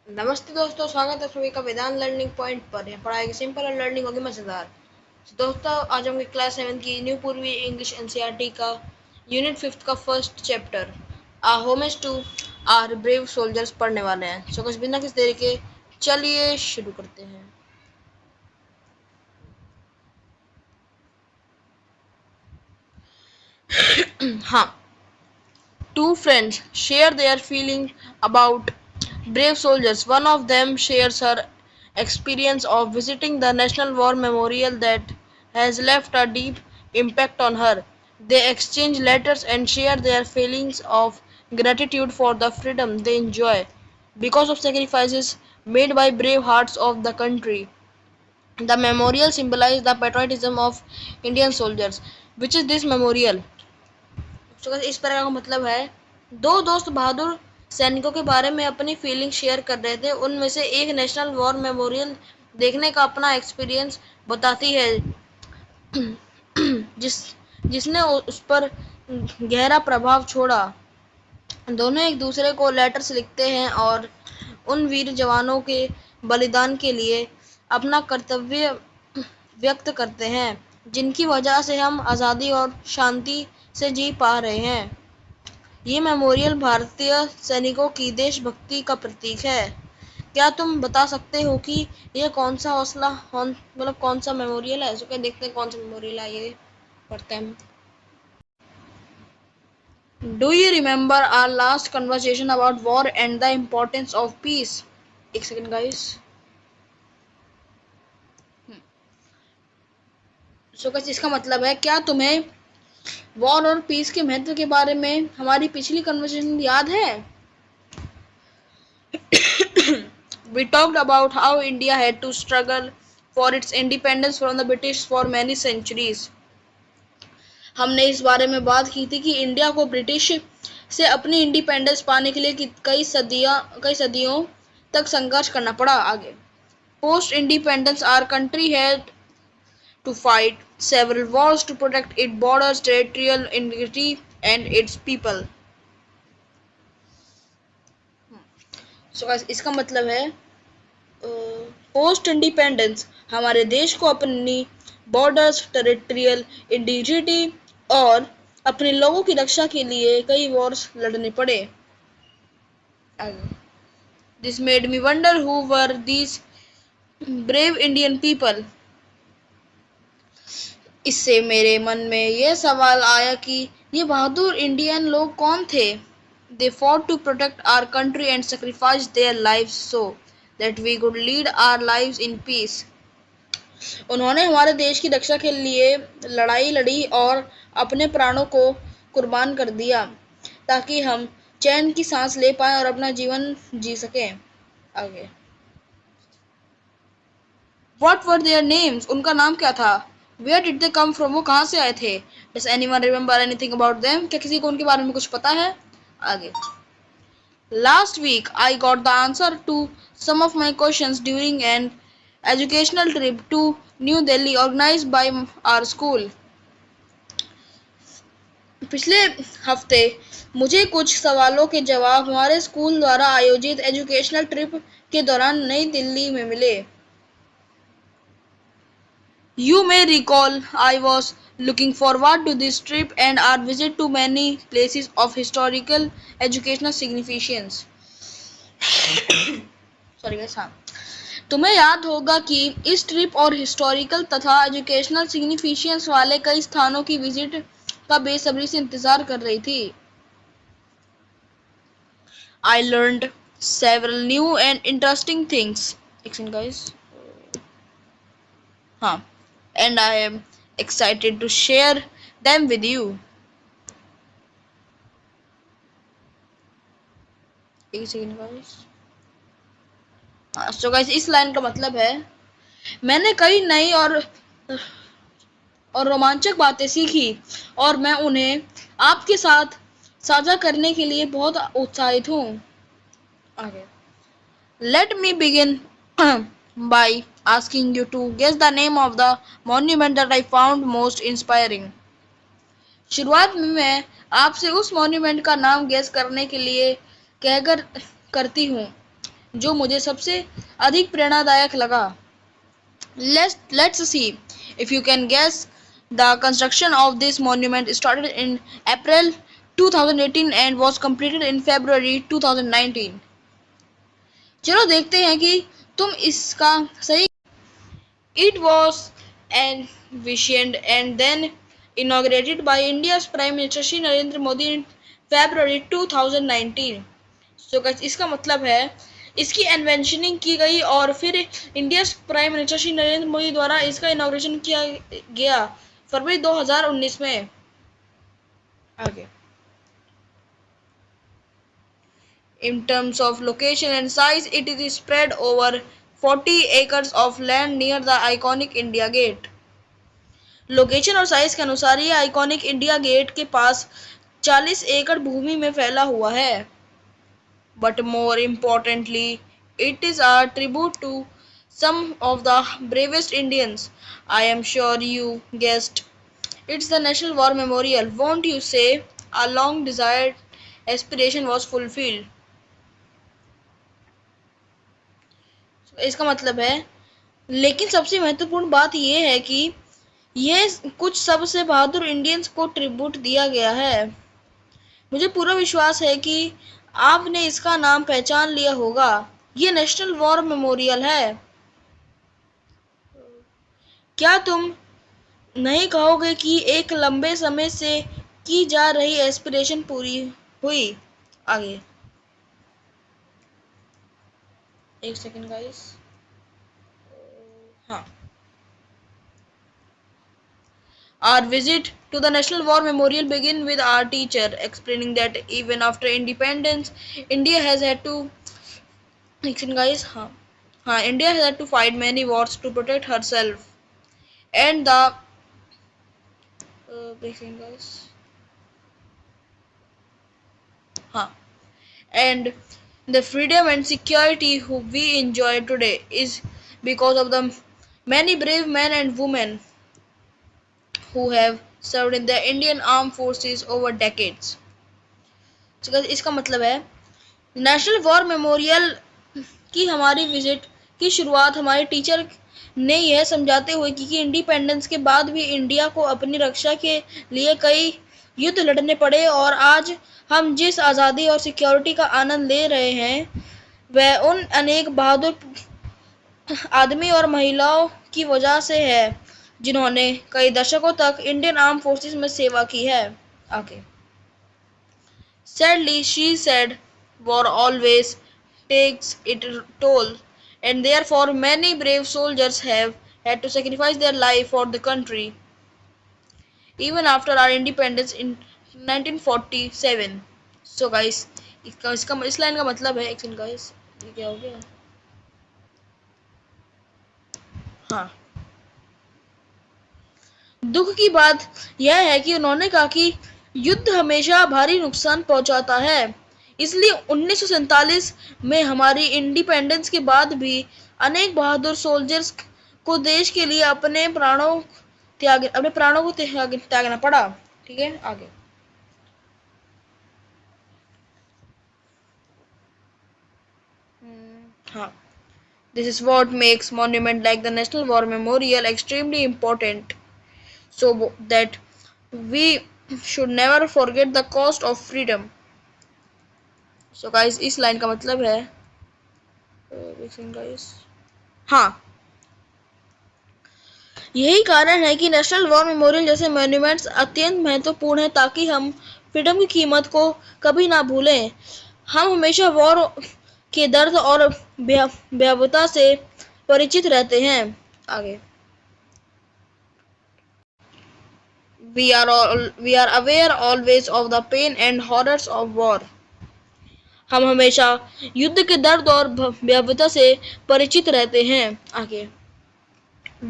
नमस्ते दोस्तों, स्वागत है सभी का वेदांत लर्निंग पॉइंट पर। यहाँ पढ़ाई की सिंपल और लर्निंग होगी मजेदार। दोस्तों, आज हम क्लास 7 की न्यू पूर्वी इंग्लिश एनसीईआरटी का यूनिट 5 का first chapter a homage to our brave soldiers पढ़ने वाले हैं। सो कुछ बिना किसी देरी के चलिए शुरू करते हैं। हाँ, two friends share their feeling about brave soldiers. One of them shares her experience of visiting the National War Memorial that has left a deep impact on her. They exchange letters and share their feelings of gratitude for the freedom they enjoy because of sacrifices made by brave hearts of the country. The memorial symbolizes the patriotism of Indian soldiers. Which is this memorial? तो इस पर का मतलब है, दो दोस्त बहादुर सैनिकों के बारे में अपनी फीलिंग शेयर कर रहे थे। उनमें से एक नेशनल वॉर मेमोरियल देखने का अपना एक्सपीरियंस बताती है, जिस जिसने उस पर गहरा प्रभाव छोड़ा। दोनों एक दूसरे को लेटर्स लिखते हैं और उन वीर जवानों के बलिदान के लिए अपना कर्तव्य व्यक्त करते हैं, जिनकी वजह से हम आज़ादी और शांति से जी पा रहे हैं। ये मेमोरियल भारतीय सैनिकों की देशभक्ति का प्रतीक है। क्या तुम बता सकते हो कि ये कौन सा मतलब कौन सा मेमोरियल है? क्या देखते हैं कौन सा मेमोरियल है ये, पढ़ते हैं। Do you remember our last conversation about war and the importance of peace? एक सेकेंड गाइस। सो गाइस, इसका मतलब है, क्या तुम्हें वॉर और पीस के महत्व के बारे में हमारी पिछली कन्वर्सेशन याद है? We talked about how India had to struggle for its independence from the British for many centuries. हमने इस बारे में बात की थी कि इंडिया को ब्रिटिश से अपनी इंडिपेंडेंस पाने के लिए कई सदियों तक संघर्ष करना पड़ा। आगे, post independence our country had to fight several wars to protect its borders, territorial integrity, and its people. So guys, इसका मतलब है, पोस्ट इंडिपेंडेंस हमारे देश को अपनी बॉर्डर्स, टेरिटोरियल इंटीग्रिटी और अपने लोगों की रक्षा के लिए कई वॉर्स लड़ने पड़े। This made me wonder who were these brave Indian people. इससे मेरे मन में यह सवाल आया कि ये बहादुर इंडियन लोग कौन थे? They fought to protect our country and sacrificed their lives so that we could lead our lives in peace. उन्होंने हमारे देश की रक्षा के लिए लड़ाई लड़ी और अपने प्राणों को कुर्बान कर दिया ताकि हम चैन की सांस ले पाएं और अपना जीवन जी सकें। आगे, What were their names? उनका नाम क्या था? Where did they come from? वो कहाँ से आए थे? Does anyone remember anything about them? क्या किसी को उनके बारे में कुछ पता है? आगे, Last week I got the answer to some of my questions during an educational trip to New Delhi organized by our school. पिछले हफ्ते मुझे कुछ सवालों के जवाब हमारे स्कूल द्वारा आयोजित एजुकेशनल ट्रिप के दौरान नई दिल्ली में मिले। You may recall I was looking forward to this trip and our visit to many places of historical educational significance. Sorry guys, हाँ, तुम्हें याद होगा कि इस ट्रिप और हिस्टोरिकल तथा एजुकेशनल सिग्निफिकेंस वाले कई स्थानों की विजिट का बेसब्री से इंतजार कर रही थी। I learned several new and interesting things. Excellent guys. हाँ, and I am excited to share them with you. एक सेकंड गाइस। सो गाइस, इस लाइन का मतलब है, मैंने कई नई और रोमांचक बातें सीखी और मैं उन्हें आपके साथ साझा करने के लिए बहुत उत्साहित हूँ। आगे, let me begin by asking you to guess the name of the monument that I found most inspiring. शुरुआत में मैं आपसे उस मॉन्यूमेंट का नाम गेस करने के लिए कहकर करती हूँ जो मुझे सबसे अधिक प्रेरणादायक लगा। Let's see if you can guess. The construction of this monument started in April 2018 and was completed in February 2019. चलो देखते हैं कि तुम इसका सही। It was envisioned and then inaugurated by India's Prime Minister Shri Narendra Modi in February 2019. So guys, इसका मतलब है इसकी इन्वेंशनिंग की गई और फिर India prime minister Shri Narendra Modi द्वारा इसका इनॉग्रेशन किया गया फरवरी 2019 में। आगे, in terms of location and size, it is spread over 40 acres of land near the iconic India Gate. Location और साइज के अनुसार ये आइकॉनिक इंडिया गेट के पास 40 एकड़ भूमि में फैला हुआ है। But more importantly, it is a tribute to some of the bravest Indians. I am sure you guessed. It's the National War Memorial. Won't you say a long desired aspiration was fulfilled? इसका मतलब है, लेकिन सबसे महत्वपूर्ण बात यह है कि ये कुछ सबसे बहादुर इंडियंस को ट्रिब्यूट दिया गया है। मुझे पूरा विश्वास है कि आपने इसका नाम पहचान लिया होगा। ये नेशनल वॉर मेमोरियल है। क्या तुम नहीं कहोगे कि एक लंबे समय से की जा रही एस्पिरेशन पूरी हुई? आगे, एक सेकंड गाइस। हाँ, our visit to the National War Memorial begin with our teacher explaining that even after independence, India has had to, listen guys, India has had to fight many wars to protect herself and the, listen guys, and the freedom and security who we enjoy today is because of the many brave men and women who have served in the Indian Armed Forces over decades. तो इसका मतलब है national war memorial की हमारी visit की शुरुआत हमारे teacher ने यह समझाते हुए की कि इंडिपेंडेंस के बाद भी इंडिया को अपनी रक्षा के लिए कई युद्ध लड़ने पड़े और आज हम जिस आज़ादी और सिक्योरिटी का आनंद ले रहे हैं वह उन अनेक बहादुर आदमी और महिलाओं की वजह से है जिन्होंने कई दशकों तक इंडियन आर्म फोर्सेस में सेवा की है। आगे, sadly she said war always takes its toll and therefore many brave soldiers have had to sacrifice their life for the country even after our independence in 1947. So guys, इसका इस line का मतलब है, एक सेकंड गाइस, ये क्या हो गया? हाँ, दुख की बात यह है कि उन्होंने कहा कि युद्ध हमेशा भारी नुकसान पहुंचाता है, इसलिए 1947 में हमारी इंडिपेंडेंस के बाद भी अनेक बहादुर सोल्जर्स को देश के लिए अपने प्राणों को त्यागना पड़ा। ठीक है, आगे, हाँ, this is what makes monument like the National War Memorial extremely important, so that we should never forget the cost of freedom. So guys, इस लाइन का मतलब है, हाँ, यही कारण है कि नेशनल वॉर मेमोरियल जैसे मॉन्यूमेंट्स अत्यंत महत्वपूर्ण है ताकि हम फ्रीडम की कीमत को कभी ना भूलें। हम हमेशा वॉर के दर्द और भयावहता से परिचित रहते हैं। आगे, we are aware always of the pain and horrors of war. हम हमेशा युद्ध के दर्द और भयावहता से परिचित रहते हैं। आगे,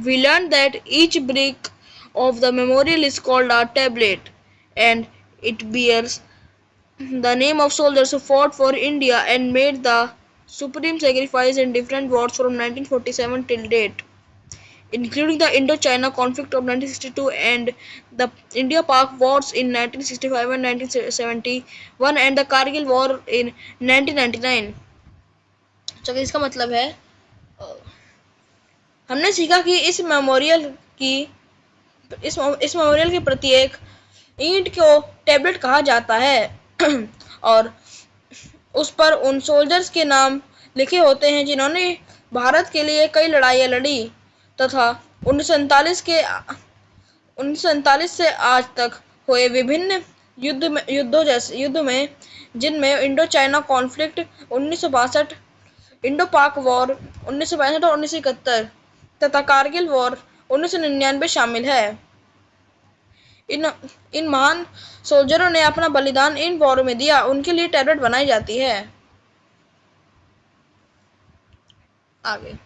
we learned that each brick of the memorial is called a tablet and it bears the name of soldiers who fought for India and made the supreme sacrifice in different wars from 1947 till date, including the Indo-China conflict of 1962 and the India-Pak wars in 1965 and 1971 and the Kargil war in 1999. तो इसका मतलब है हमने सीखा कि इस memorial की प्रत्येक ईंट को टैबलेट कहा जाता है और उस पर उन सोल्जर्स के नाम लिखे होते हैं जिन्होंने भारत के लिए कई लड़ाइयाँ लड़ी तथा 1947 से आज तक हुए विभिन्न युद्ध में जिनमें इंडो चाइना कॉन्फ्लिक्ट 1962, इंडो पाक वॉर 1965 और 1971 तथा कारगिल वॉर 1999 शामिल है। इन इन महान सोल्जरों ने अपना बलिदान इन वॉरों में दिया, उनके लिए टैबलेट बनाई जाती है। आगे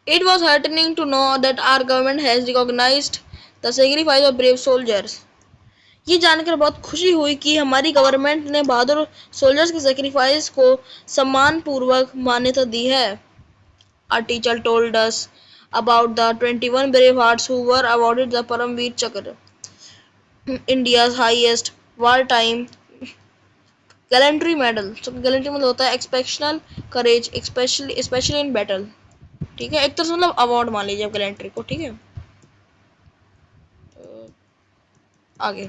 It was heartening to know that our government has recognized the sacrifice of brave soldiers. ये जानकर बहुत खुशी हुई कि हमारी गवर्नमेंट ने बहादुर सोल्जर्स के सेक्रीफाइस को सम्मान पूर्वक मान्यता दी है। Our teacher told us about the 21 brave hearts who were awarded the Paramveer Chakra, India's highest wartime gallantry medal. So gallantry मतलब होता है exceptional courage, specially in battle. ठीक है, एक तरह से मतलब अवार्ड मान लीजिए गैलेंट्री को। ठीक है, आगे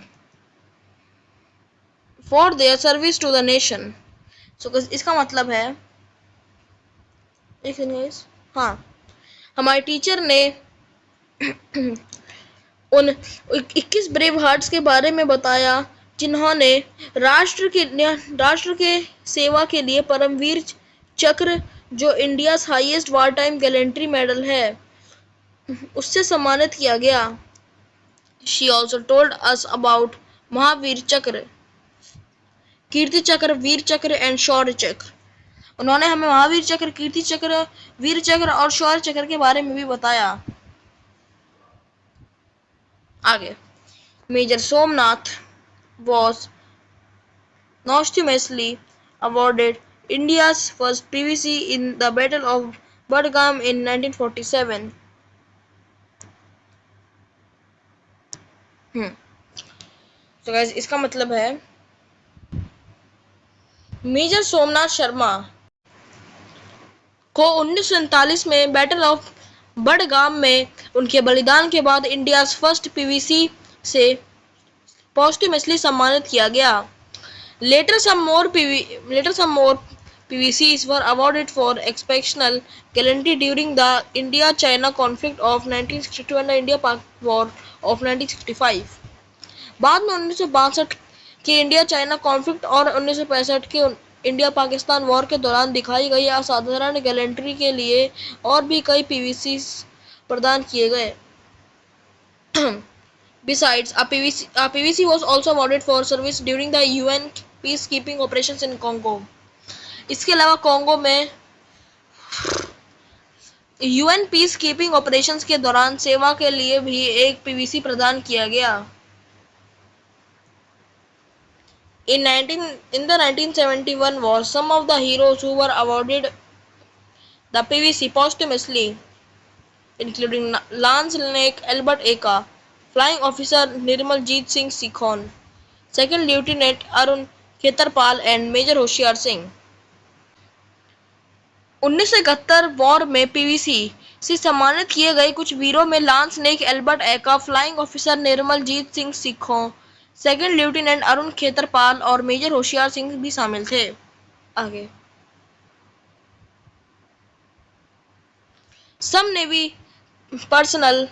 for their service to the nation. So इसका मतलब है हाँ, हमारे टीचर ने उन 21 ब्रेव हार्ट्स के बारे में बताया जिन्होंने राष्ट्र के सेवा के लिए परमवीर चक्र, जो India highest war time gallantry medal है, उससे सम्मानित किया गया। She also told us about Mahavir चक्र, कीर्ति चक्र, वीर चक्र एंड शौर्य चक्र। उन्होंने हमें महावीर चक्र, कीर्ति चक्र, वीर चक्र और शौर्य चक्र के बारे में भी बताया। आगे major Somnath was posthumously awarded India's first PVC in the Battle of Budgam in 1947. तो गाइस इसका मतलब है मेजर सोमनाथ शर्मा को 1947 में बैटल ऑफ बडगाम में उनके बलिदान के बाद इंडिया फर्स्ट पीवीसी से पोस्टुमसली सम्मानित किया गया। Later some more PVCs were awarded for exceptional gallantry during the India-China conflict of 1962 and the India-Pak War of 1965. बाद में 1962 के इंडिया चाइना कॉन्फ्लिक्ट और 1965 के इंडिया पाकिस्तान वॉर के दौरान दिखाई गई असाधारण गैलेंट्री के लिए और भी कई पीवीसी प्रदान किए गए। Besides, a PVC was also awarded for service during the UN peacekeeping operations in Congo. इसके अलावा कोंगो में UN peacekeeping operations के दौरान सेवा के लिए भी एक पीवीसी प्रदान किया गया। In the 1971 war, some of the heroes who were awarded the PVC posthumously, including Lance Lake Albert Eka, Flying Officer Nirmaljeet Singh Sikhon, Second Lieutenant Arun Khetarpal and Major Hoshiar Singh. 1971 war में PVC से सम्मानित किए गए कुछ वीरों में lance नेक Albert एका, flying officer Nirmaljit Singh सिखों, सेकंड लेफ्टिनेंट अरुण खेतरपाल और मेजर होशियार सिंह भी शामिल थे। आगे some navy personnel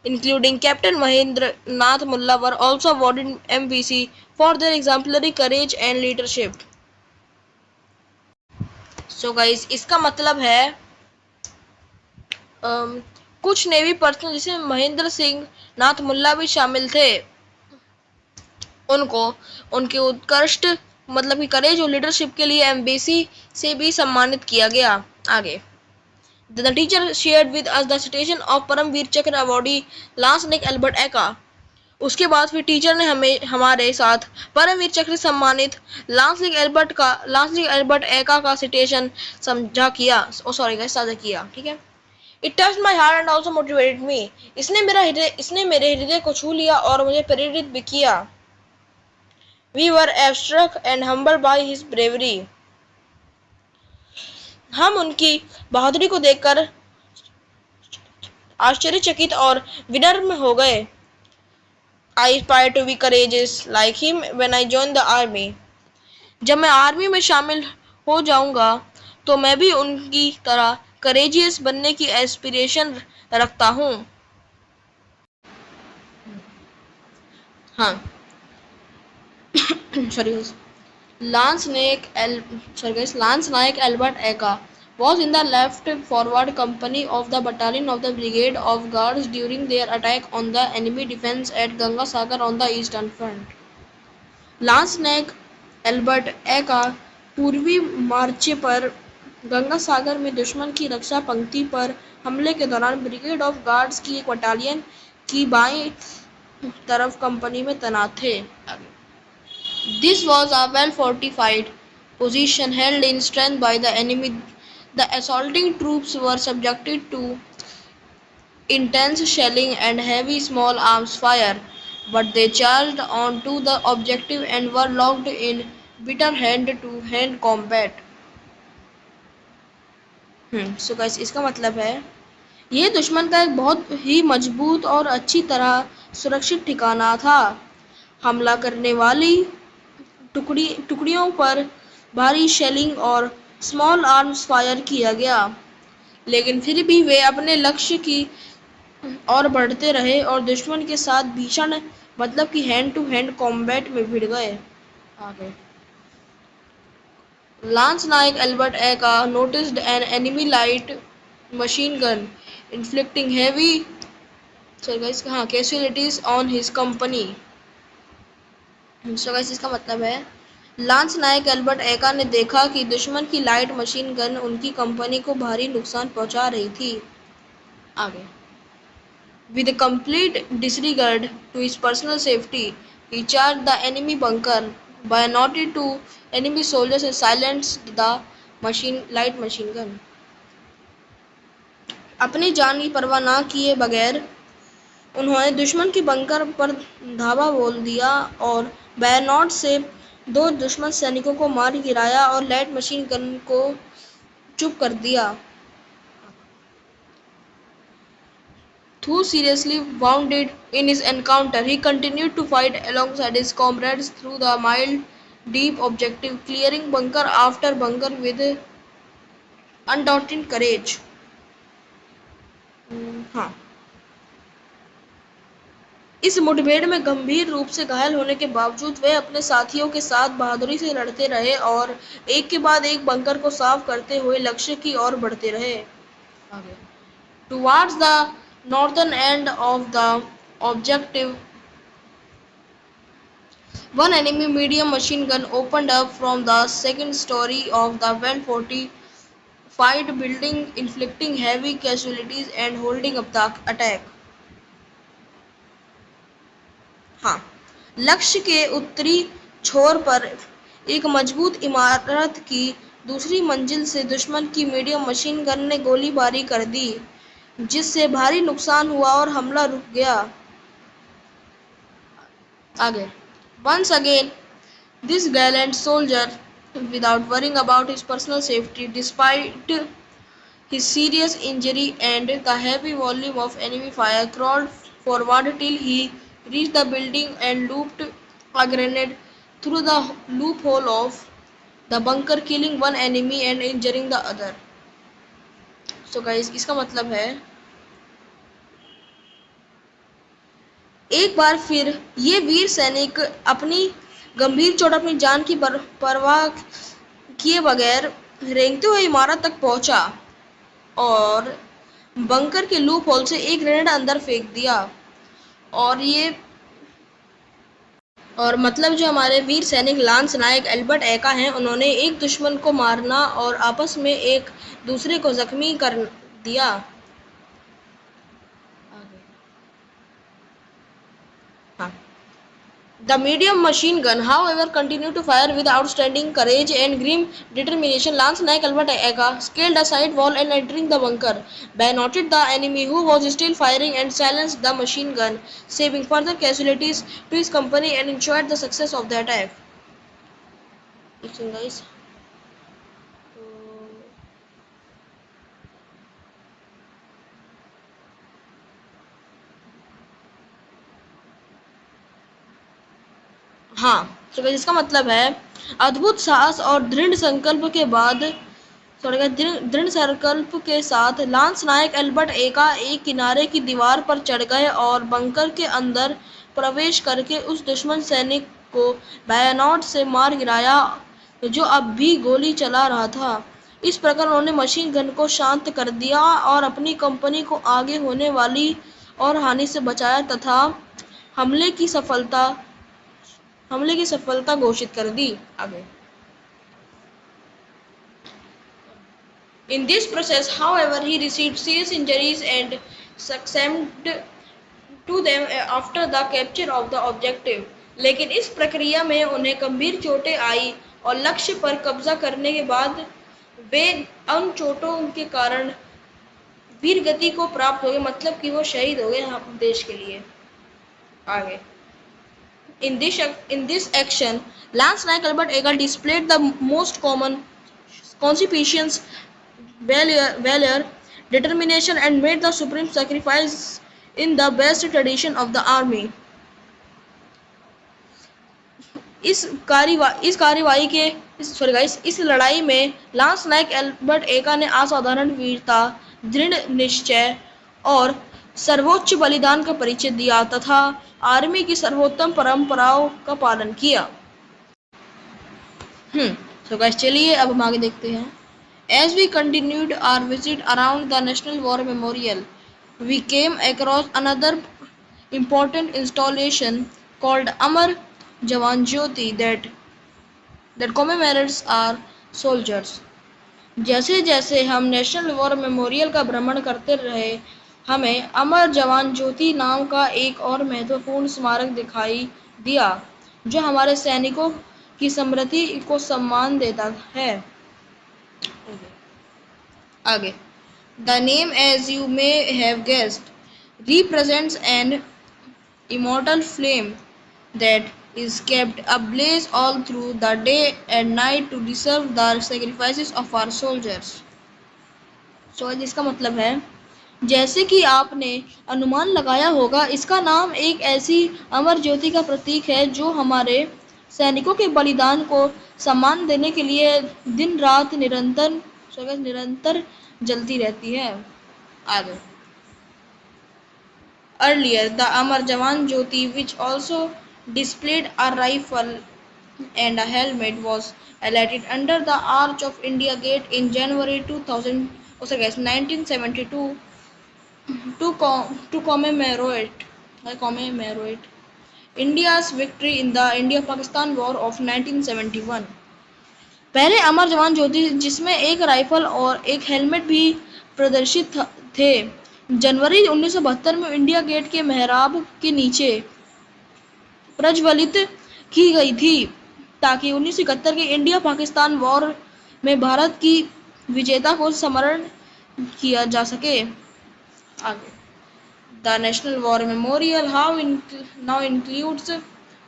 including Captain Mahendra Nath Mulla were also awarded MVC for their exemplary courage and leadership. So guys, इसका मतलब है कुछ नेवी पर्सनल जिसमें महेंद्र सिंह नाथ मुल्ला भी शामिल थे, उनको उनके उत्कृष्ट मतलब कि करेज और लीडरशिप के लिए एमबीसी से भी सम्मानित किया गया। आगे The teacher shared with us the citation of Paramvir चक्र अवॉर्डी लांस निक एल्बर्ट एका। उसके बाद फिर टीचर ने हमारे साथ परमवीर चक्र सम्मानित लांस निक एल्बर्ट एका का सिटेशन साझा किया। ठीक है, It touched my heart and also motivated me. इसने मेरे हृदय को छू लिया और मुझे प्रेरित भी किया। We were awestruck and humbled by his bravery. हम उनकी बहादुरी को देखकर आश्चर्यचकित और विनम्र हो गए. I aspire to be courageous like him when I join the army. जब मैं आर्मी में शामिल हो जाऊंगा तो मैं भी उनकी तरह करेजियस बनने की एस्पिरेशन रखता हूँ. हाँ. Sorry. Lance Naik Albert Eka was in the left forward company of the battalion of the Brigade of Guards during their attack on the enemy defense at Ganga Sagar on the Eastern Front. Lance Naik Albert Ekka पूर्वी मोर्चे पर गंगा सागर में दुश्मन की रक्षा पंक्ति पर हमले के दौरान ब्रिगेड ऑफ गार्ड्स की एक बटालियन की बाईं तरफ कंपनी में तैनात थे. This was a well-fortified position held in strength by the enemy. The assaulting troops were subjected to intense shelling and heavy small arms fire, but they charged on to the objective and were locked in bitter hand-to-hand combat. So guys, इसका मतलब है ये दुश्मन का एक बहुत ही मजबूत और अच्छी तरह सुरक्षित ठिकाना था. हमला करने वाली टुकड़ियों पर भारी शेलिंग और स्मॉल आर्म्स फायर किया गया, लेकिन फिर भी वे अपने लक्ष्य की ओर बढ़ते रहे और दुश्मन के साथ भीषण मतलब कि हैंड टू हैंड कॉम्बैट में भिड़ गए. आगे. Lance Naik Albert Eka noticed an enemy light machine gun inflicting heavy casualties on his company. इसका मतलब है लांस नायक एल्बर्ट एका ने देखा कि दुश्मन की लाइट मशीन गन उनकी कंपनी को भारी नुकसान पहुंचा रही थी. आगे. With a complete disregard to his personal safety, he charged the enemy bunker by knocking two enemy soldiers and silenced the light machine gun. अपनी जान की परवाह न किए बगैर उन्होंने दुश्मन की बंकर पर धावा बोल दिया और बैनॉट से दो दुश्मन सैनिकों को मार गिराया और लाइट मशीन गन को चुप कर दिया. Though seriously wounded in his encounter, he continued to fight alongside his comrades through the mile deep objective, clearing bunker after bunker with undaunted courage. हाँ. इस मुठभेड़ में गंभीर रूप से घायल होने के बावजूद वे अपने साथियों के साथ बहादुरी से लड़ते रहे और एक के बाद एक बंकर को साफ करते हुए लक्ष्य की ओर बढ़ते रहे. Towards the northern end of the objective, one enemy medium machine gun opened up from the second story of the well-fortified building, inflicting heavy casualties and holding up the attack. हाँ. लक्ष्य के उत्तरी छोर पर एक मजबूत इमारत की दूसरी मंजिल से दुश्मन की मीडियम मशीन गन ने गोलीबारी कर दी, जिससे भारी नुकसान हुआ और हमला रुक गया. आगे. Once again, this gallant soldier, without worrying about his personal safety, despite his serious injury and the heavy volume of enemy fire, crawled forward till he reached the building and looped a grenade through the loophole of the bunker, killing one enemy and injuring the other. So guys, इसका मतलब है एक बार फिर ये वीर सैनिक अपनी गंभीर चोट अपनी जान की परवाह किए बगैर रेंगते हुए इमारत तक पहुंचा और बंकर के लूप होल से एक ग्रेनेड अंदर फेंक दिया. और मतलब जो हमारे वीर सैनिक लांस नायक एल्बर्ट एका हैं, उन्होंने एक दुश्मन को मारना और आपस में एक दूसरे को जख्मी कर दिया. The medium machine gun, however, continued to fire with outstanding courage and grim determination. Lance Naik Albert Eka scaled a side wall and entering the bunker, bayoneted the enemy who was still firing and silenced the machine gun, saving further casualties to his company and ensured the success of the attack. Guys. हाँ, तो guys इसका मतलब है अद्भुत साहस और दृढ़ संकल्प के बाद, सॉरी गाइस, दृढ़ संकल्प के साथ लांस नायक एल्बर्ट एका एक किनारे की दीवार पर चढ़ गए और बंकर के अंदर प्रवेश करके उस दुश्मन सैनिक को बायोनेट से मार गिराया जो अब भी गोली चला रहा था। इस प्रकार उन्होंने मशीन गन को शांत कर दिया और अपनी कंपनी को आगे होने वाली और हानि से बचाया तथा हमले की सफलता घोषित कर दी। आगे, in this process, however, he received serious injuries and succumbed to them after the capture of the objective. लेकिन इस प्रक्रिया में उन्हें गंभीर चोटें आई और लक्ष्य पर कब्जा करने के बाद वे उन चोटों के कारण वीर गति को प्राप्त हो गए, मतलब कि वो शहीद हो गए देश के लिए। आगे, in this action, Lance Naik Albert Eagle displayed the most common conscientious valor, determination, and made the supreme sacrifice in the best tradition of the army. इस लड़ाई में लांस नायक एल्बर्ट एका ने असाधारण वीरता, दृढ़ निश्चय और सर्वोच्च बलिदान का परिचय दिया तथा आर्मी की सर्वोत्तम परंपराओं का पालन किया। तो गाइस चलिए अब हम आगे देखते हैं। As we continued our visit around the National War Memorial, we came across another important installation called Amar Jawan Jyoti that commemorates our soldiers. जैसे जैसे हम नेशनल वॉर मेमोरियल का भ्रमण करते रहे, हमें अमर जवान ज्योति नाम का एक और महत्वपूर्ण स्मारक दिखाई दिया जो हमारे सैनिकों की स्मृति को सम्मान देता है। आगे, the name, as you may have guessed, represents an immortal flame that is kept ablaze all through the day and night to deserve the sacrifices of our soldiers. So इसका मतलब है, जैसे कि आपने अनुमान लगाया होगा, इसका नाम एक ऐसी अमर ज्योति का प्रतीक है जो हमारे सैनिकों के बलिदान को सम्मान देने के लिए दिन रात निरंतर जलती रहती है। आगे, earlier the Amar Jawan Jyoti, which also displayed a rifle and a helmet, was lighted under the Arch of India Gate in January 1972 to commemorate India's victory in the India-Pakistan War of 1971. पहले अमर जवान ज्योति, जिसमें एक rifle और एक helmet भी प्रदर्शित थे, जनवरी 1972 में इंडिया गेट के मेहराब के नीचे प्रज्वलित की गई थी ताकि 1971 के इंडिया पाकिस्तान वॉर में भारत की विजेता को स्मरण किया जा सके। आगे, the national war memorial now includes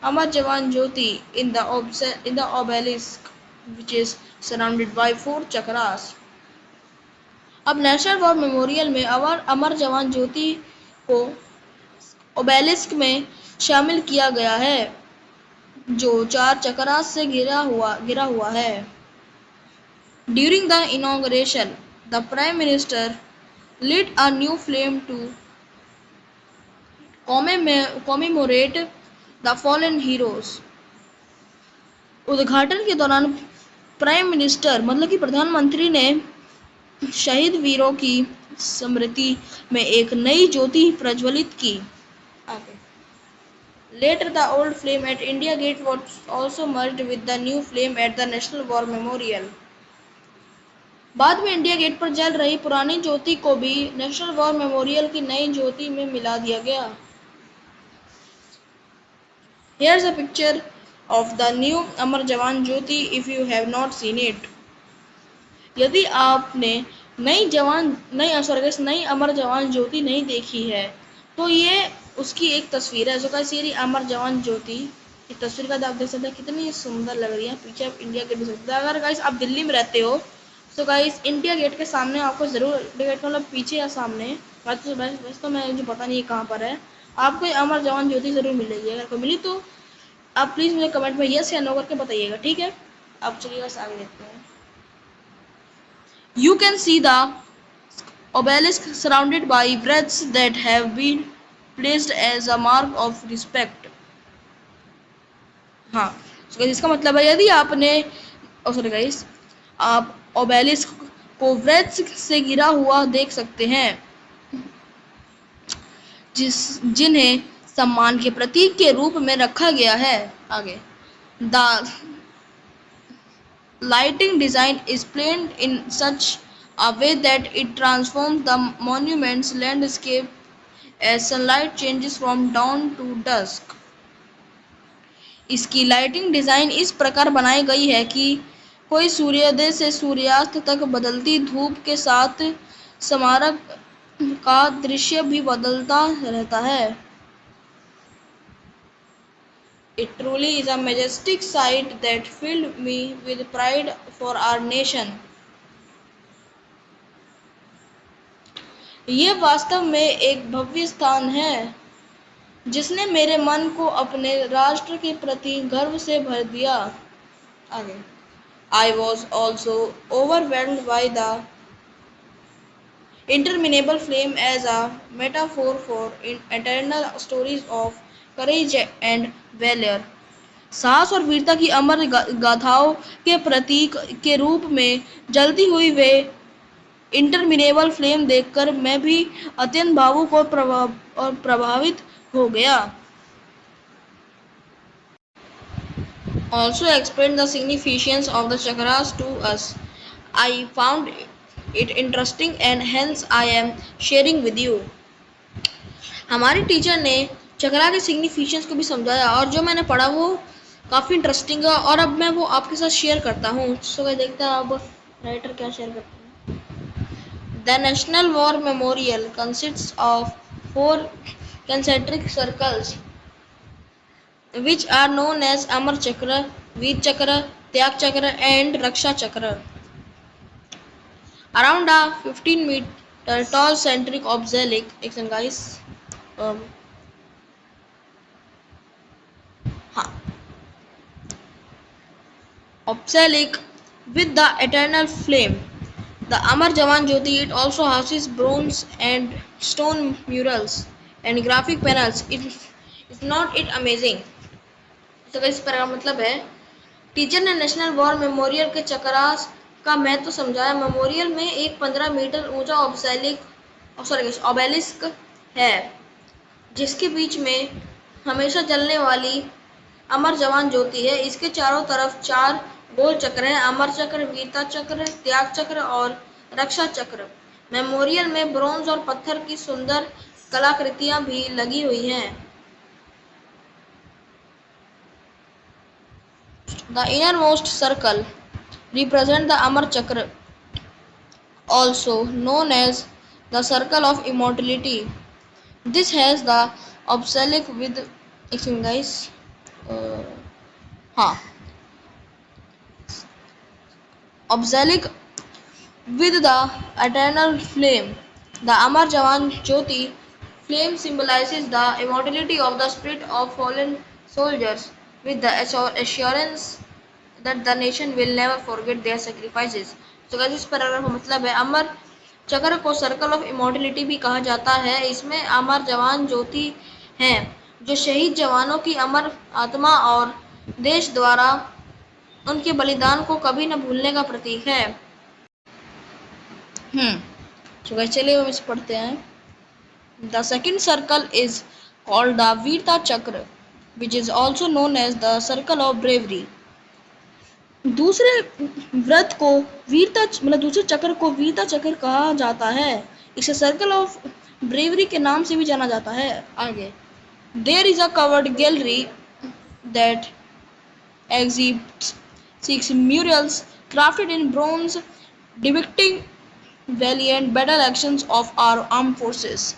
अमर जवान ज्योति in the obelisk which is surrounded by 4 chakras. अब नेशनल वॉर मेमोरियल में अमर जवान ज्योति को ओबेलिस्क में शामिल किया गया है जो 4 चक्रास से घिरा हुआ है। During the inauguration, the Prime Minister lit a new flame to commemorate the fallen heroes. उद्घाटन के दौरान प्राइम मिनिस्टर मतलब कि प्रधानमंत्री ने शहीद वीरों की स्मृति में एक नई ज्योति प्रज्वलित की। Later, the old flame at India Gate was also merged with the new flame at the National War Memorial. बाद में इंडिया गेट पर जल रही पुरानी ज्योति को भी नेशनल वॉर मेमोरियल की नई ज्योति में मिला दिया गया। Here's a picture of the new Amar Jawan Jyoti if you have not seen it. यदि आपने नई अमर जवान ज्योति नहीं देखी है तो ये उसकी एक तस्वीर है। जो कैसी अमर जवान ज्योति ये तस्वीर का आप देख सकते हैं कितनी सुंदर लग रही है। पीछे आप इंडिया गेट देख सकते हैं। अगर गाइस आप दिल्ली में रहते हो तो गाइस इंडिया गेट के सामने आपको जरूर, इंडिया गेट मतलब पीछे या सामने, वैसे तो मैं मुझे पता नहीं कहाँ पर है, आपको ये अमर जवान ज्योति जरूर मिलेगी। अगर कोई मिली तो आप प्लीज़ मुझे कमेंट में यस या नो करके बताइएगा, ठीक है। अब चलिए बस आगे देखते हैं। You can see the obelisk surrounded by wreaths that have been placed as a mark of respect। हाँ, so guys, इसका मतलब है यदि आपने, सॉरी गाइस, आप ओबेलिस्क को wreaths से घिरा हुआ देख सकते हैं जिन्हें सम्मान के प्रतीक के रूप में रखा गया है। आगे, the lighting design is planned in such a way that it transforms the monument's landscape as sunlight changes from dawn to dusk। इसकी लाइटिंग डिज़ाइन इस प्रकार बनाई गई है कि कोई सूर्योदय से सूर्यास्त तक बदलती धूप के साथ स्मारक का दृश्य भी बदलता रहता है। It truly is a majestic sight that filled me with pride for our nation। ये वास्तव में एक भव्य स्थान है जिसने मेरे मन को अपने राष्ट्र के प्रति गर्व से भर दिया। आगे, I was also overwhelmed by the interminable flame as a metaphor for eternal stories of courage and valor। साहस और वीरता की अमर गाथाओं के प्रतीक के रूप में जलती हुई वे इंटरमिनेबल फ्लेम देखकर मैं भी अत्यंत भावुक और प्रभावित हो गया। Also explained the significance of the chakras to us। I found it interesting and hence I am sharing with you। हमारी टीचर ने चक्रा के सिग्निफिकेंस को भी समझाया और जो मैंने पढ़ा वो काफ़ी इंटरेस्टिंग है और अब मैं वो आपके साथ शेयर करता हूँ। सो मैं देखते हैं अब राइटर क्या शेयर करते हैं। The national war memorial consists of 4 concentric circles which are known as Amar Chakra, Veer Chakra, Tyag Chakra and Raksha Chakra। Around a 15-meter tall centric obelisk, guys, हाँ, obelisk with the eternal flame, the Amar Jawan Jyoti, it also houses bronze and stone murals and graphic panels। Is not it amazing? तो इस पर मतलब है teacher ने national war memorial के चक्रास का महत्व तो समझाया। मेमोरियल में एक 15 मीटर ऊंचा ओबेलिस्क है जिसके बीच में हमेशा जलने वाली अमर जवान ज्योति है। इसके चारों तरफ 4 गोल चक्र हैं, अमर चक्र, वीरता चक्र, त्याग चक्र और रक्षा चक्र। मेमोरियल में ब्रोंज और पत्थर की सुंदर कलाकृतियां भी लगी हुई हैं। The innermost circle represents the Amar Chakra, also known as the Circle of Immortality। This has the obelisk with, guys, हाँ, obelisk with the eternal flame। The Amar Jawan Jyoti flame symbolizes the immortality of the spirit of fallen soldiers with the assurance that the nation will never forget their sacrifices। तो guys इस paragraph का मतलब है अमर चक्र को circle of immortality भी कहा जाता है। इसमें अमर जवान ज्योति हैं जो शहीद जवानों की अमर आत्मा और देश द्वारा उनके बलिदान को कभी न भूलने का प्रतीक है। तो गाइस चलिए हम इसे पढ़ते हैं। The second circle is called the Veerta Chakra which is also known as the circle of bravery. दूसरे व्रत को वीरता मतलब दूसरे चक्र को वीरता चक्र कहा जाता है। इसे सर्कल ऑफ ब्रेवरी के नाम से भी जाना जाता है। आगे, there is a covered gallery that exhibits 6 murals crafted in bronze depicting valiant battle actions of our armed forces।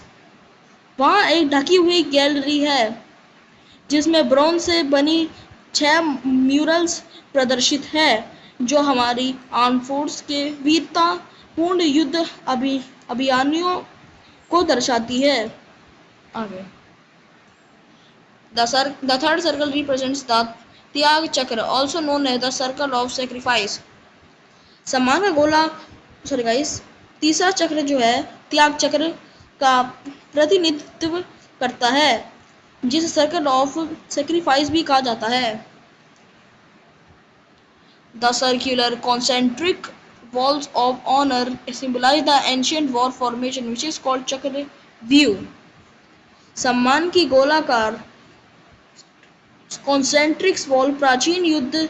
वहाँ एक ढकी हुई गैलरी है जिसमें ब्रोंज से बनी 6 म्यूरल्स प्रदर्शित है जो हमारी आर्म फोर्स के वीरतापूर्ण युद्ध अभियानियों को दर्शाती है। आगे the third circle represents the त्याग चक्र also known as the circle of sacrifice। सम्मान का गोला सॉरी गाइस, तीसरा चक्र जो है त्याग चक्र का प्रतिनिधित्व करता है जिसे सर्कल ऑफ सेक्रीफाइस भी कहा जाता है। The circular concentric walls of honour symbolise the ancient war formation which is called Chakravyuh. सम्मान की गोलाकार कॉन्सेंट्रिक्स वॉल प्राचीन युद्ध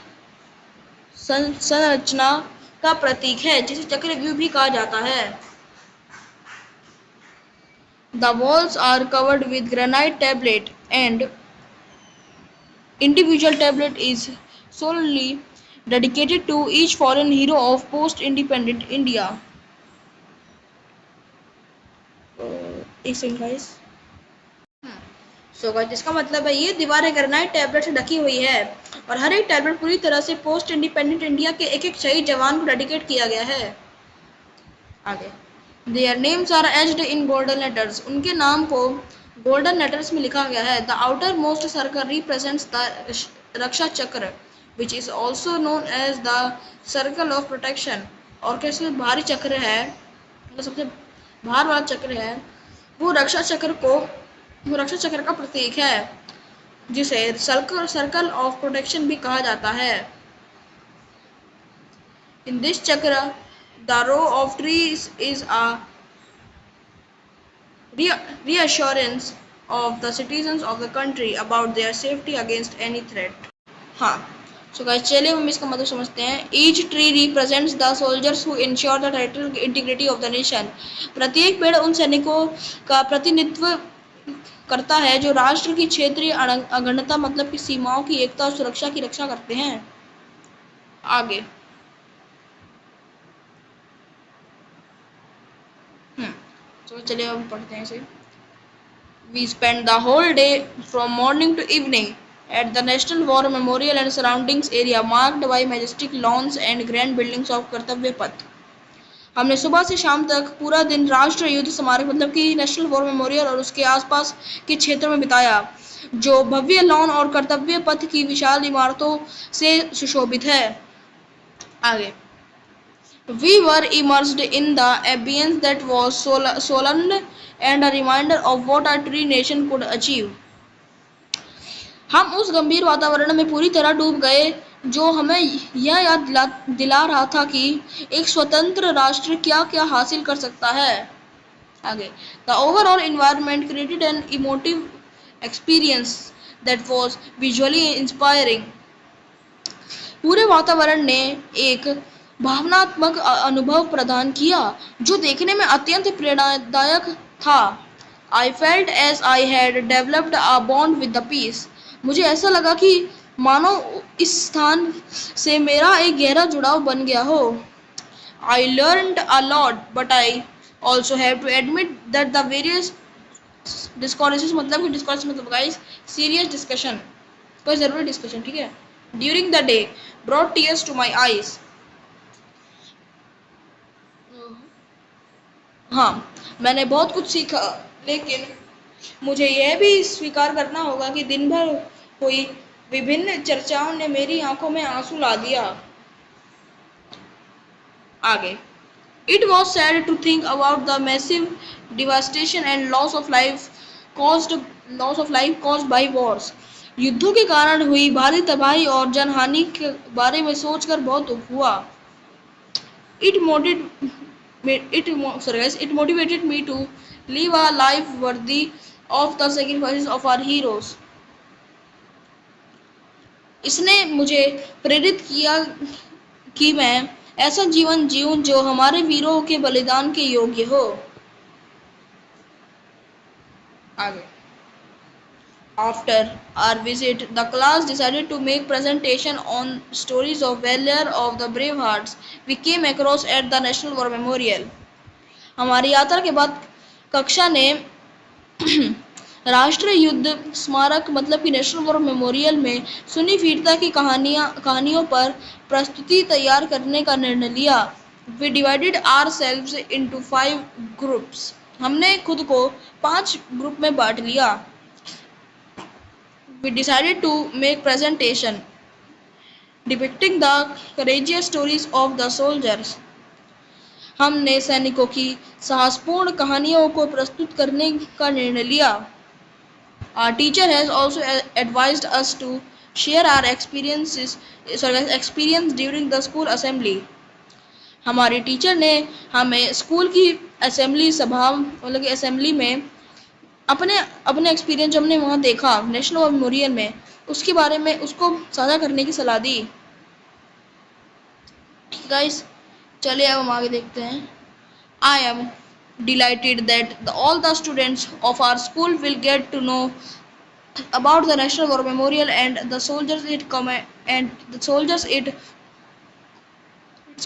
संरचना का प्रतीक है जिसे चक्रव्यूह भी कहा जाता है। The walls are covered with granite tablet and individual tablet is solely dedicated to each fallen hero of post-independent India। एक सेकंड गाइस। सो गाइस इसका मतलब है ये दीवारें ग्रेनाइट टैबलेट से ढकी हुई है और हर एक टैबलेट पूरी तरह से पोस्ट इंडिपेंडेंट इंडिया के एक एक शहीद जवान को डेडिकेट किया गया है। आगे Their names are etched in golden letters। उनके नाम को गोल्डन लेटर्स में लिखा गया है। The outermost circle represents the रक्षा चक्र which is also known as the circle of protection। और कैसे भारी चक्र है, मतलब सबसे भार वाला चक्र है, वो रक्षा चक्र का प्रतीक है जिसे सर्कल ऑफ प्रोटेक्शन भी कहा जाता है। In this chakra, the row of trees is a reassurance of the citizens of the country about their safety against any threat। हाँ, so guys चलिए हम इसका मतलब समझते हैं। Each tree represents the soldiers who ensure the territorial integrity of the nation। प्रत्येक पेड़ उन सैनिकों का प्रतिनिधित्व करता है जो राष्ट्र की क्षेत्रीय अखंडता मतलब की सीमाओं की एकता और सुरक्षा की रक्षा करते हैं। आगे तो चलिए अब पढ़ते हैं इसे। We spent the whole day from morning to evening at the National War Memorial and surroundings area marked by majestic lawns and grand buildings of कर्तव्य पथ। हमने सुबह से शाम तक पूरा दिन राष्ट्रीय युद्ध स्मारक मतलब कि नेशनल वॉर मेमोरियल और उसके आसपास के क्षेत्र में बिताया जो भव्य लॉन और कर्तव्य पथ की विशाल इमारतों से सुशोभित है। आगे We were immersed in the ambience that was solemn and a reminder of what a true nation could achieve। हम उस गंभीर वातावरण में पूरी तरह डूब गए जो हमें यह याद दिला रहा था कि एक स्वतंत्र राष्ट्र क्या क्या हासिल कर सकता है। आगे The overall environment created an emotive experience that was visually inspiring। पूरे वातावरण ने एक भावनात्मक अनुभव प्रदान किया जो देखने में अत्यंत प्रेरणादायक था। I felt as I had developed a bond with the peace। मुझे ऐसा लगा कि मानो इस स्थान से मेरा एक गहरा जुड़ाव बन गया हो। I learned a lot but I also have to admit that the various discourses मतलब गाइस सीरियस डिस्कशन, कोई ज़रूरी डिस्कशन, ठीक है, during the day brought tears to my eyes। हाँ, मैंने बहुत कुछ सीखा लेकिन मुझे यह भी स्वीकार करना होगा कि दिन भर हुई विभिन्न चर्चाओं ने मेरी आंखों में आंसू ला दिया। आगे It was sad to think about the massive devastation and loss of life caused by wars। युद्धों के कारण हुई भारी तबाही और जनहानि के बारे में सोचकर बहुत दुख हुआ। It motivated me to live a life worthy of the sacrifices of our heroes। इसने मुझे प्रेरित किया कि मैं ऐसा जीवन जीऊं जो हमारे वीरों के बलिदान के योग्य हो। आगे After our visit, the class decided to make presentation on stories of valor of the brave hearts we came across at the National War Memorial। हमारी यात्रा के बाद कक्षा ने राष्ट्रीय युद्ध स्मारक मतलब कि नेशनल वॉर मेमोरियल में सुनी वीरता की कहानियों पर प्रस्तुति तैयार करने का निर्णय लिया। We divided ourselves into 5 groups. हमने खुद को 5 ग्रुप में बांट लिया। We decided to make presentation depicting the courageous stories of the soldiers. हमने सैनिकों की साहसपूर्ण कहानियों को प्रस्तुत करने का निर्णय लिया। Our teacher has also advised us to share our experience during the school assembly. हमारी टीचर ने हमें स्कूल की असेंबली सभा मतलब कि असेंबली में अपने अपने एक्सपीरियंस जो हमने वहाँ देखा नेशनल वॉर मेमोरियल में उसके बारे में उसको साझा करने की सलाह दी। गाइस चलिए अब हम आगे देखते हैं। I am delighted that all the students of our school will get to know about the National War Memorial and the soldiers it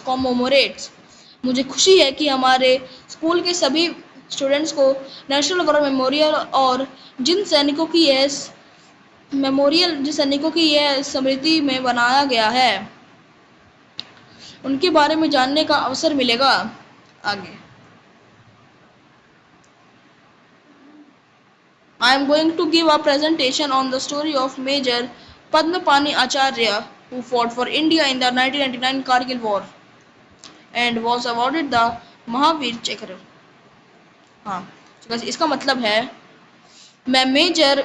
commemorates. मुझे खुशी है कि हमारे स्कूल के सभी स्टूडेंट्स को नेशनल वॉर मेमोरियल और जिन सैनिकों की यह स्मृति में बनाया गया है उनके बारे में जानने का अवसर मिलेगा। आगे I am going to give a presentation on the story of Major Padmapani Acharya, who fought for India in the 1999 Kargil War and was awarded the Mahavir Chakra. हाँ, इसका मतलब है मैं मेजर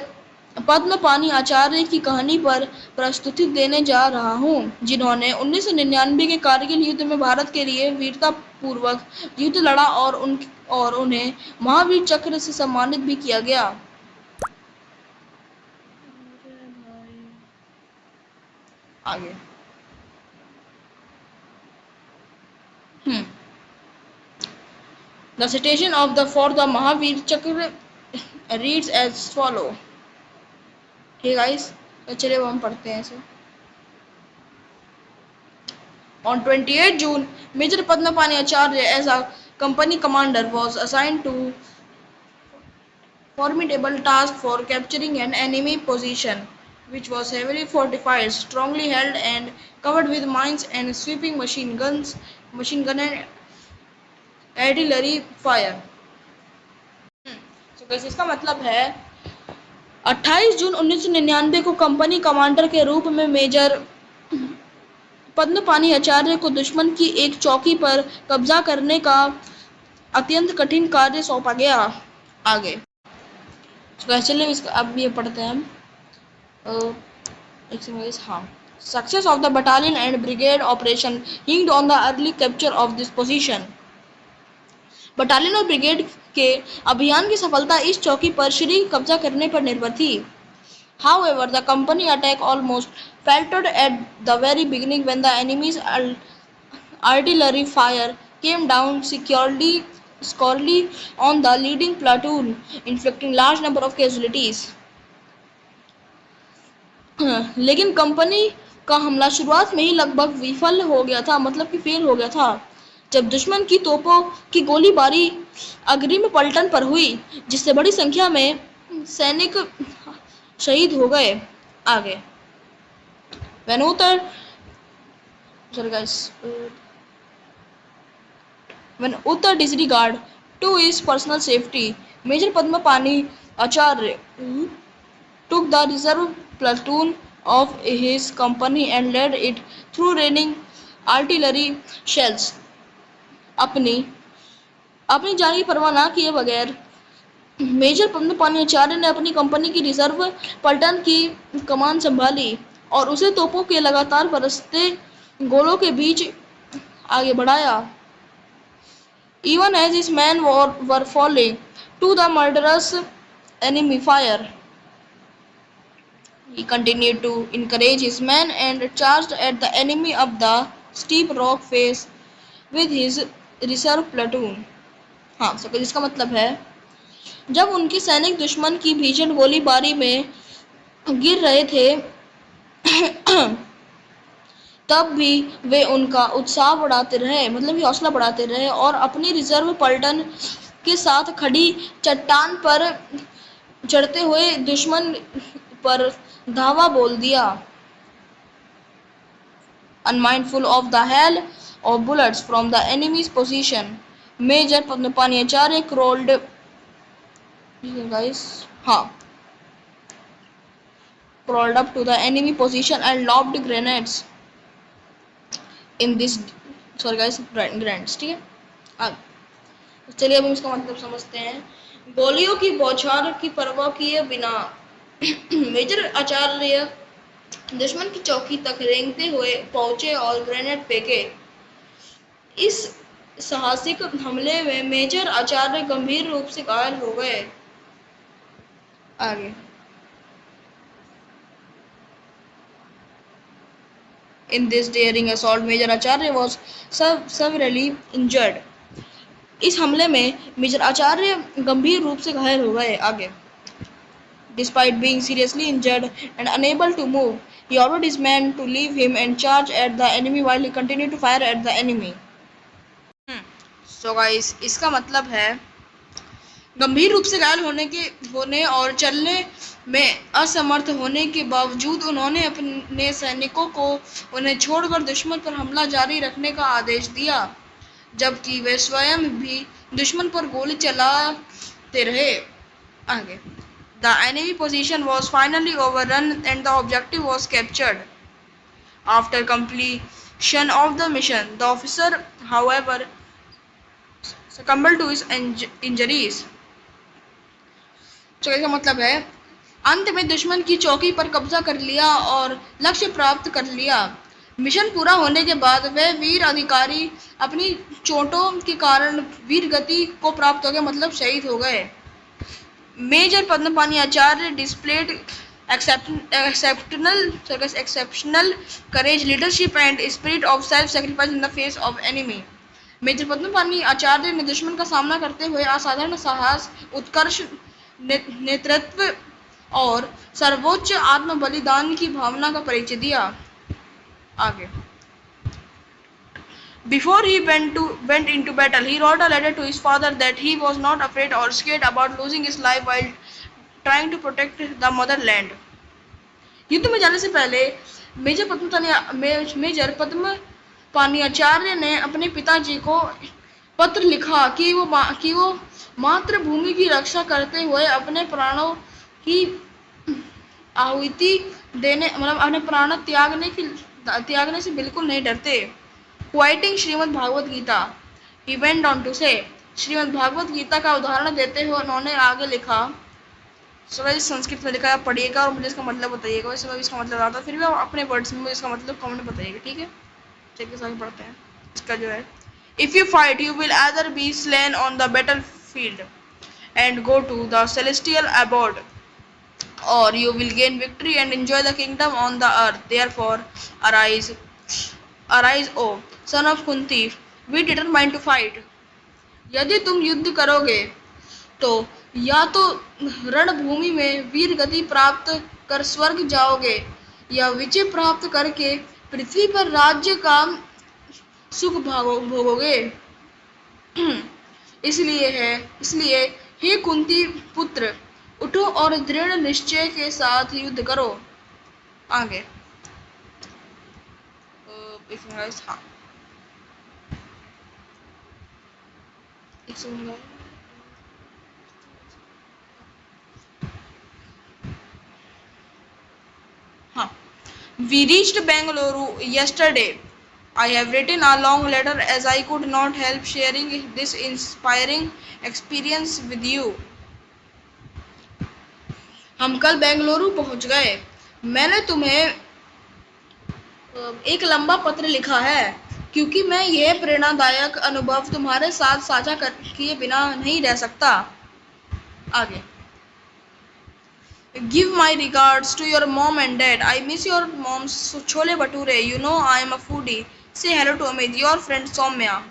पद्मपानी आचार्य की कहानी पर प्रस्तुति देने जा रहा हूँ, जिन्होंने 1999 के कारगिल युद्ध में भारत के लिए वीरता पूर्वक युद्ध लड़ा और उन्हें महावीर चक्र से सम्मानित भी किया गया। आगे The citation of the for the Mahavir Chakra reads as follow. Hey guys, चलिए हम पढ़ते हैं इसे। On 28 June, Major Padmapani Acharya as a company commander was assigned to formidable task for capturing an enemy position, which was heavily fortified, strongly held and covered with mines and sweeping machine gun and artillery fire. तो इसका मतलब है 28 जून 1999 को company commander के रूप में major Padmapani आचार्य को दुश्मन की एक चौकी पर कब्जा करने का अत्यंत कठिन कार्य सौंपा गया। आगे चलिए इसका अब ये पढ़ते हैं हम। हाँ, success of the battalion and brigade operation hinged on the early capture of this position. Battalion और ब्रिगेड के अभियान की सफलता इस चौकी पर शीघ्र कब्जा करने पर निर्भर थी। However, the company attack almost faltered at the very beginning when the enemy's artillery fire came down securely on the leading platoon, inflicting large number of casualties. लेकिन कंपनी का हमला शुरुआत में ही लगभग विफल हो गया था, मतलब कि फेल हो गया था, जब दुश्मन की तोपों की गोलीबारी अग्रिम पलटन पर हुई, जिससे बड़ी संख्या में सैनिक शहीद हो गए। आगे when Uttar disregard to his personal safety, Major Padmapani Acharya took the reserve platoon of his company and led it through raining artillery shells. अपनी जान की परवाह न किए बगैर मेजर पद्मपानी आचार्य ने अपनी कंपनी की रिजर्व पलटन की कमान संभाली और उसे तोपों के लगातार बरसते गोलों के बीच आगे बढ़ाया। Even as his men were falling to the murderous enemy fire, he continued to encourage his men and charged at the enemy up the steep rock face with his reserve platoon. हाँ, इसका मतलब है जब उनके सैनिक दुश्मन की भीषण गोलीबारी में गिर रहे थे तब भी वे उनका उत्साह बढ़ाते रहे, मतलब कि हौसला बढ़ाते रहे और अपनी रिजर्व पलटन के साथ खड़ी चट्टान पर चढ़ते हुए दुश्मन पर धावा बोल दिया। Unmindful of the hail of bullets from the enemy's position, Major Padmapaniacharya crawled, guys, हाँ, crawled up to the enemy position and lobbed grenades in this, sorry guys, grenades, ठीक है। चलिए अब हम इसका मतलब समझते हैं। गोलियों की बौछार की परवाह किए बिना मेजर आचार्य दुश्मन की चौकी तक रेंगते हुए पहुंचे और ग्रेनेड फेंके। इस साहसिक हमले में मेजर आचार्य गंभीर रूप से घायल हो गए। आगे, In this daring assault, Major Acharya was severely injured. इस हमले में मेजर आचार्य गंभीर रूप से घायल हो गए। आगे, Despite being seriously injured and unable to move, he ordered his men to leave him and charge at the enemy while he continued to fire at the enemy. So guys, इसका मतलब है गंभीर रूप से घायल होने और चलने में असमर्थ होने के बावजूद उन्होंने अपने सैनिकों को उन्हें छोड़कर दुश्मन पर हमला जारी रखने का आदेश दिया, जबकि वे स्वयं भी दुश्मन पर गोली चलाते रहे। आगे, The enemy position was finally overrun and the objective was captured. After completion of the mission, the officer, however, succumbed to his injuries. तो इसका मतलब है अंत में दुश्मन की चौकी पर कब्जा कर लिया और लक्ष्य प्राप्त कर लिया। मिशन पूरा होने के बाद वे वीर अधिकारी अपनी चोटों के कारण वीर गति को प्राप्त हो गए, मतलब शहीद हो गए। Major Padmapani Acharya displayed exceptional courage, leadership and spirit of self-sacrifice in the face of enemy. Major Padmapani Acharya ने दुश्मन का सामना करते हुए असाधारण साहस, उत्कर्ष नेतृत्व और सर्वोच्च आत्म बलिदान की भावना का परिचय दिया। आगे, Before he went into battle, he wrote a letter to his father that he was not afraid or scared about losing his life while trying to protect the motherland. युद्ध में जाने से पहले मेजर पद्मपानी आचार्य ने अपने पिताजी को पत्र लिखा कि वो मातृभूमि की रक्षा करते हुए अपने प्राणों की आहुति देने, मतलब अपने प्राण त्यागने से बिल्कुल नहीं डरते। Quoting Shrimad Bhagavat Gita, he went on to say, Shrimad Bhagavat Gita का उदाहरण देते हुए उन्होंने आगे लिखा, सभी संस्कृत में लिखा है, पढ़िएगा और मुझे इसका मतलब बताइएगा। वैसे इसका मतलब आता फिर भी आप अपने वर्ड्स में इसका मतलब कमेंट बताइएगा, ठीक है। चलिए आगे पढ़ते हैं। इसका जो है, If you fight, you will either be slain on the battlefield and go to the celestial abode, or you will gain victory and enjoy the kingdom on the earth. Therefore, arise, O son of Kunti, be determined to fight. यदि तुम युद्ध करोगे तो या तो रणभूमि में वीर गति प्राप्त कर स्वर्ग जाओगे या विजय प्राप्त करके पृथ्वी पर राज्य का सुख भोगोगे। इसलिए हे कुंती पुत्र, उठो और दृढ़ निश्चय के साथ युद्ध करो। आगे, हाँ, हाँ, We reached Bengaluru yesterday. I have written a long letter as I could not help sharing this inspiring experience with you. हम कल बेंगलुरु पहुंच गए। मैंने तुम्हें एक लंबा पत्र लिखा है क्योंकि मैं यह प्रेरणादायक अनुभव तुम्हारे साथ साझा किए बिना नहीं रह सकता। आगे, Give my regards to your mom and dad. I miss your mom's chole bhature. You know I am a foodie. Say hello to Amit, your friend Soumya.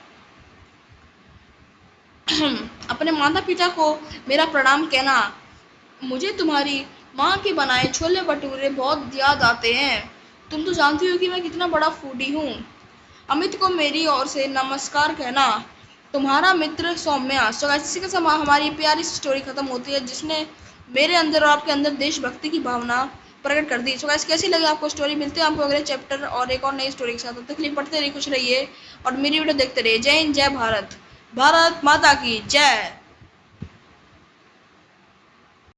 अपने माता पिता को मेरा प्रणाम कहना। मुझे तुम्हारी माँ के बनाए छोले भटूरे बहुत याद आते हैं। तुम तो जानती हो कि मैं कितना बड़ा फूडी हूँ। अमित को मेरी ओर से नमस्कार कहना। तुम्हारा मित्र सौम्या। तो इसी के साथ हमारी प्यारी स्टोरी खत्म होती है, जिसने मेरे अंदर और आपके अंदर देशभक्ति की भावना प्रकट कर दी। सो गाइस कैसी लगी आपको स्टोरी? मिलते हैं आपको अगले चैप्टर और एक और नई स्टोरी के साथ। तब तक के लिए पढ़ते रहिए, खुश रहिए और मेरी वीडियो देखते रहिए। जय हिंद, जय भारत, भारत माता की जय।